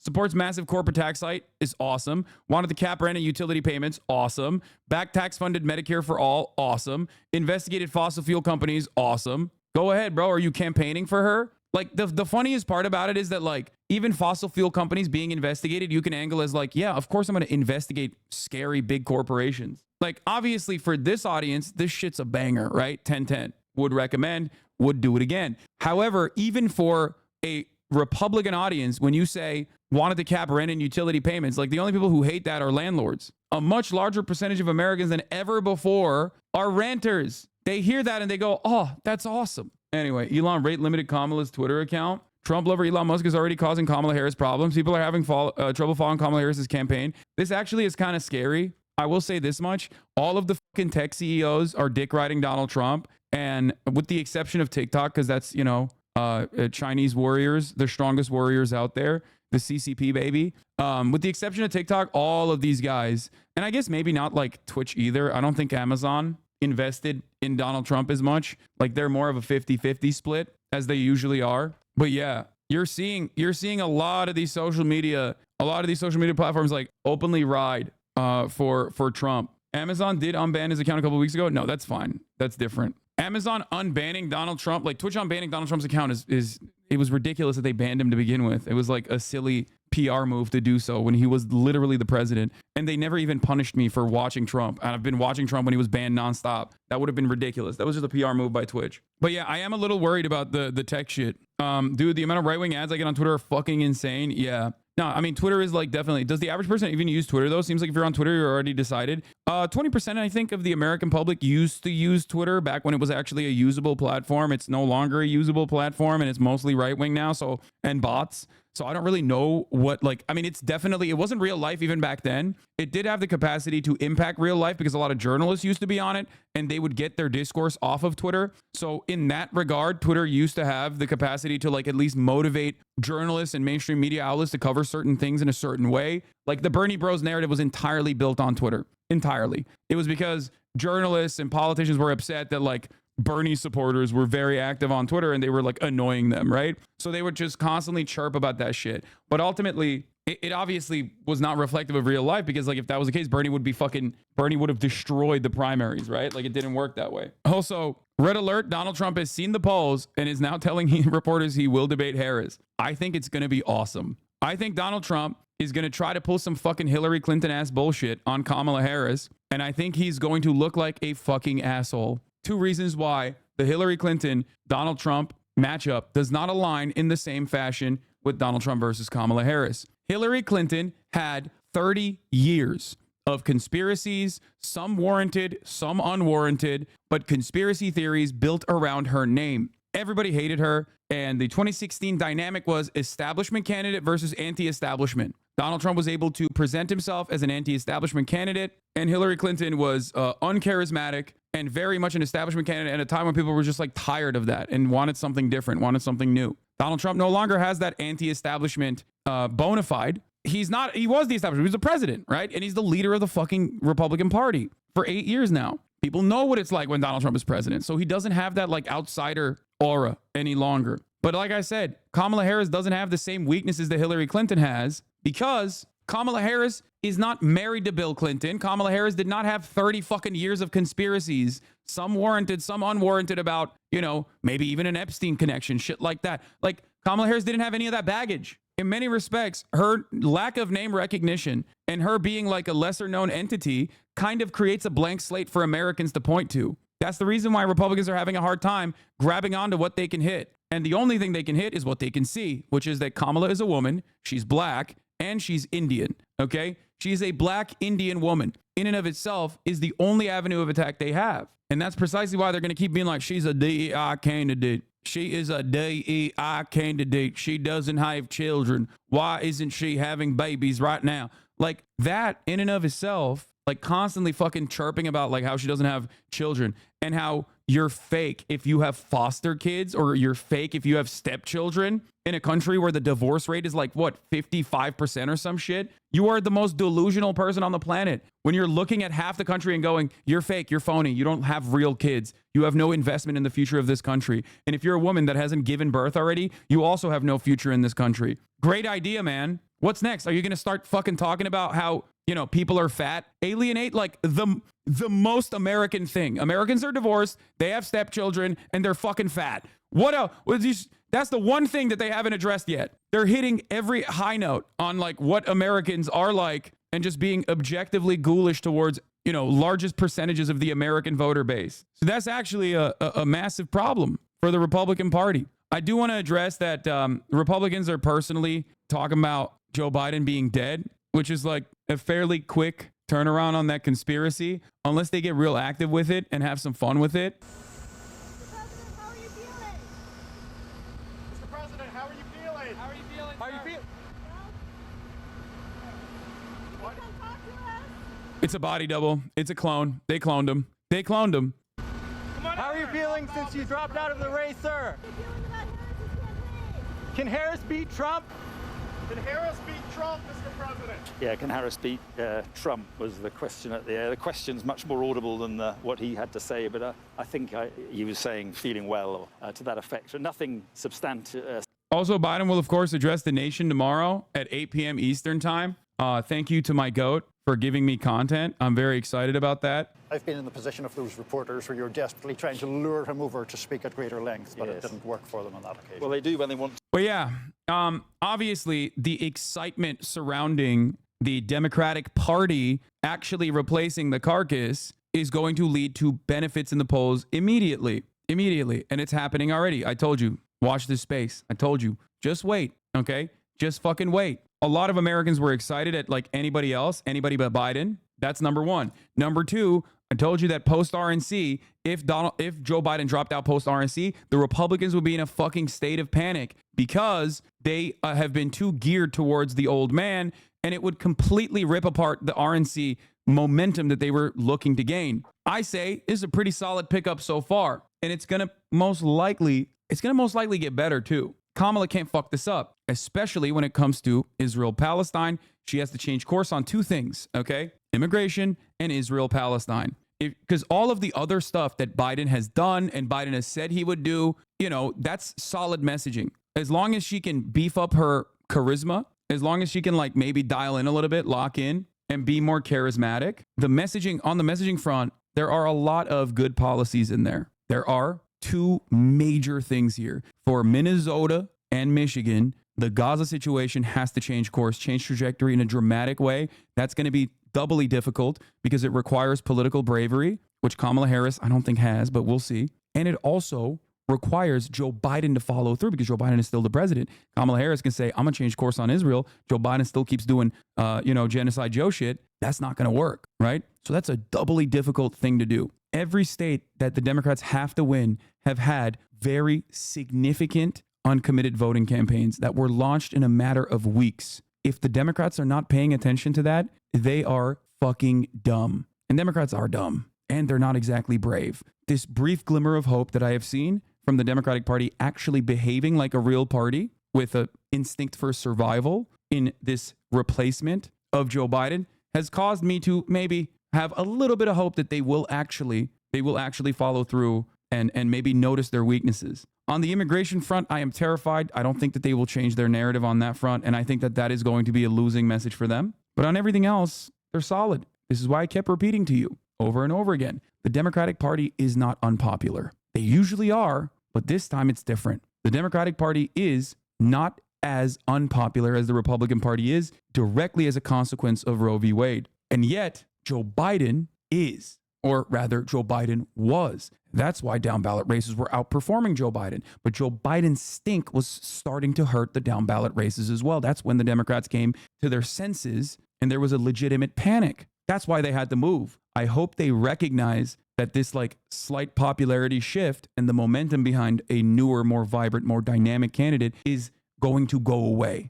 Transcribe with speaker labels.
Speaker 1: Supports massive corporate tax hike is awesome. Wanted to cap rent and utility payments, awesome. Back tax funded Medicare for all, awesome. Investigated fossil fuel companies, awesome. Go ahead, bro. Are you campaigning for her? Like, the funniest part about it is that, like, even fossil fuel companies being investigated, you can angle as like, yeah, of course I'm going to investigate scary big corporations. Like, obviously for this audience, this shit's a banger, right? 10/10. Would recommend, would do it again. However, even for a Republican audience, when you say wanted to cap rent and utility payments, like, the only people who hate that are landlords. A much larger percentage of Americans than ever before are renters. They hear that and they go, oh, that's awesome. Anyway, Elon rate limited Kamala's Twitter account. Trump lover Elon Musk is already causing Kamala Harris problems. People are having trouble following Kamala Harris's campaign. This actually is kind of scary. I will say this much. All of the fucking tech CEOs are dick riding Donald Trump. And with the exception of TikTok, because that's, you know, Chinese warriors, the strongest warriors out there, the CCP baby. With the exception of TikTok, all of these guys, and I guess maybe not like Twitch either. I don't think Amazon invested in Donald Trump as much. Like, they're more of a 50-50 split, as they usually are. But yeah, you're seeing a lot of these social media platforms like openly ride for Trump. Amazon did unban his account a couple of weeks ago. No, that's fine. That's different. Amazon unbanning Donald Trump, like Twitch unbanning Donald Trump's account is it was ridiculous that they banned him to begin with. It was like a silly PR move to do so when he was literally the president. And they never even punished me for watching Trump. And I've been watching Trump when he was banned nonstop. That would have been ridiculous. That was just a PR move by Twitch. But yeah, I am a little worried about the tech shit. Dude, the amount of right-wing ads I get on Twitter are fucking insane. Yeah. No, I mean, Twitter is like definitely, does the average person even use Twitter though? Seems like if you're on Twitter, you're already decided. 20% I think of the American public used to use Twitter back when it was actually a usable platform. It's no longer a usable platform and it's mostly right-wing now. So, and bots. So I don't really know what, like, I mean, it wasn't real life even back then. It did have the capacity to impact real life because a lot of journalists used to be on it and they would get their discourse off of Twitter. So in that regard, Twitter used to have the capacity to like at least motivate journalists and mainstream media outlets to cover certain things in a certain way. Like the Bernie Bros narrative was entirely built on Twitter. Entirely. It was because journalists and politicians were upset that like Bernie supporters were very active on Twitter and they were like annoying them, right? So they would just constantly chirp about that shit. But ultimately, it obviously was not reflective of real life because like if that was the case, Bernie would have destroyed the primaries, right? Like it didn't work that way. Also, red alert, Donald Trump has seen the polls and is now telling reporters he will debate Harris. I think it's going to be awesome. I think Donald Trump is going to try to pull some fucking Hillary Clinton ass bullshit on Kamala Harris. And I think he's going to look like a fucking asshole. Two reasons why the Hillary Clinton Donald Trump matchup does not align in the same fashion with Donald Trump versus Kamala Harris. Hillary Clinton had 30 years of conspiracies, some warranted, some unwarranted, but conspiracy theories built around her name. Everybody hated her, and the 2016 dynamic was establishment candidate versus anti-establishment. Donald Trump was able to present himself as an anti-establishment candidate, and Hillary Clinton was uncharismatic and very much an establishment candidate at a time when people were just like tired of that and wanted something different, wanted something new. Donald Trump no longer has that anti-establishment bona fide. He was the establishment. He was the president, right? And he's the leader of the fucking Republican Party for 8 years now. People know what it's like when Donald Trump is president. So he doesn't have that like outsider aura any longer. But like I said, Kamala Harris doesn't have the same weaknesses that Hillary Clinton has because Kamala Harris is not married to Bill Clinton. Kamala Harris did not have 30 fucking years of conspiracies, some warranted, some unwarranted about, you know, maybe even an Epstein connection, shit like that. Like Kamala Harris didn't have any of that baggage. In many respects, her lack of name recognition and her being like a lesser known entity kind of creates a blank slate for Americans to point to. That's the reason why Republicans are having a hard time grabbing onto what they can hit. And the only thing they can hit is what they can see, which is that Kamala is a woman, she's black, and she's Indian, okay? She is a black Indian woman. In and of itself is the only avenue of attack they have. And that's precisely why they're going to keep being like, she's a DEI candidate. She is a DEI candidate. She doesn't have children. Why isn't she having babies right now? Like that in and of itself, like constantly fucking chirping about like how she doesn't have children and how you're fake if you have foster kids or you're fake if you have stepchildren in a country where the divorce rate is like what, 55% or some shit. You are the most delusional person on the planet when you're looking at half the country and going, you're fake, you're phony, you don't have real kids, you have no investment in the future of this country. And if you're a woman that hasn't given birth already, you also have no future in this country. Great idea, man. What's next? Are you going to start fucking talking about how, you know, people are fat? Alienate like the most American thing. Americans are divorced, they have stepchildren, and they're fucking fat. What else? That's the one thing that they haven't addressed yet. They're hitting every high note on like what Americans are like and just being objectively ghoulish towards, you know, largest percentages of the American voter base. So that's actually a massive problem for the Republican Party. I do want to address that Republicans are personally talking about Joe Biden being dead, which is like a fairly quick turnaround on that conspiracy, unless they get real active with it and have some fun with it. It's a body double. It's a clone. They cloned him. They cloned him.
Speaker 2: How are you feeling since you dropped out of the race, sir? Can Harris beat Trump?
Speaker 3: Can Harris beat Trump, Mr. President?
Speaker 4: Yeah, can Harris beat Trump was the question at the end. The question's much more audible than what he had to say, but I think he was saying feeling well to that effect. Nothing substantive.
Speaker 1: Also, Biden will, of course, address the nation tomorrow at 8 p.m. Eastern time. Thank you to my goat for giving me content. I'm very excited about that.
Speaker 5: I've been in the position of those reporters where you're desperately trying to lure him over to speak at greater length, but it didn't work for them on that occasion.
Speaker 4: Well, they do when they want to.
Speaker 1: But yeah, obviously the excitement surrounding the Democratic Party actually replacing the carcass is going to lead to benefits in the polls immediately. And it's happening already. I told you, watch this space. I told you, just wait. Okay. Just fucking wait. A lot of Americans were excited at like anybody but Biden. That's number one. Number two, I told you that post RNC, if Joe Biden dropped out post RNC, the Republicans would be in a fucking state of panic because they have been too geared towards the old man, and it would completely rip apart the RNC momentum that they were looking to gain. I say this is a pretty solid pickup so far, and it's gonna most likely get better too. Kamala can't fuck this up, especially when it comes to Israel-Palestine. She has to change course on two things, okay? Immigration and Israel-Palestine. Because all of the other stuff that Biden has done and Biden has said he would do, you know, that's solid messaging. As long as she can beef up her charisma, as long as she can like maybe dial in a little bit, lock in, and be more charismatic, the messaging front, there are a lot of good policies in there. There are two major things here. For Minnesota and Michigan, the Gaza situation has to change course, change trajectory in a dramatic way. That's going to be doubly difficult because it requires political bravery, which Kamala Harris I don't think has, but we'll see. And it also requires Joe Biden to follow through because Joe Biden is still the president. Kamala Harris can say, I'm going to change course on Israel. Joe Biden still keeps doing, genocide Joe shit. That's not going to work, right? So that's a doubly difficult thing to do. Every state that the Democrats have to win have had very significant uncommitted voting campaigns that were launched in a matter of weeks. If the Democrats are not paying attention to that, they are fucking dumb. And Democrats are dumb. And they're not exactly brave. This brief glimmer of hope that I have seen from the Democratic Party actually behaving like a real party with an instinct for survival in this replacement of Joe Biden has caused me to maybe have a little bit of hope that they will actually follow through and maybe notice their weaknesses. On the immigration front, I am terrified. I don't think that they will change their narrative on that front, and I think that that is going to be a losing message for them. But on everything else, they're solid. This is why I kept repeating to you over and over again. The Democratic Party is not unpopular. They usually are, but this time it's different. The Democratic Party is not as unpopular as the Republican Party is, directly as a consequence of Roe v. Wade. And yet, Joe Biden is, or rather, Joe Biden was. That's why down ballot races were outperforming Joe Biden. But Joe Biden's stink was starting to hurt the down ballot races as well. That's when the Democrats came to their senses and there was a legitimate panic. That's why they had to move. I hope they recognize that this like slight popularity shift and the momentum behind a newer, more vibrant, more dynamic candidate is going to go away.